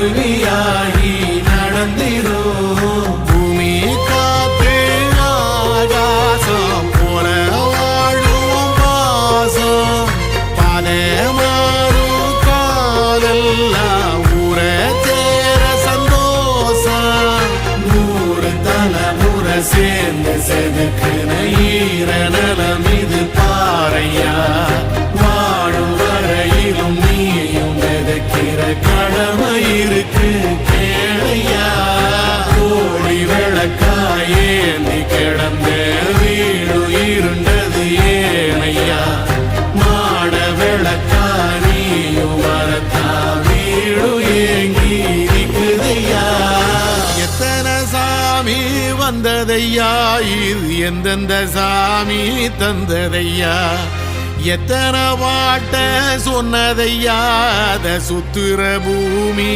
அருவியாகி நடந்திரும். பூமி காத்து ஆகாசம் போல வாழும் பாசம் பாதை மாறும் காலெல்லாம் ஊர தேர சந்தோஷம். 100 தலைமுறை சேர்ந்து செதுக்குன ஈர நலம் இது பாறையா. வாழும் வரையிலும் நீயும் விதைக்கிற கடமை இருக்கு கேளையா. கோழி விளக்காயேந்தி கிடந்த வீடு இருண்டது ஏனையா. மாட விளக்கா நீயும் வரத்தா வீடு ஏங்கி இருக்குதையா. எத்தனை சாமி வந்ததையா, இது எந்தெந்த சாமி தந்ததையா. எத்தனை பாட்ட சொன்னதையா, அத சுத்துற பூமி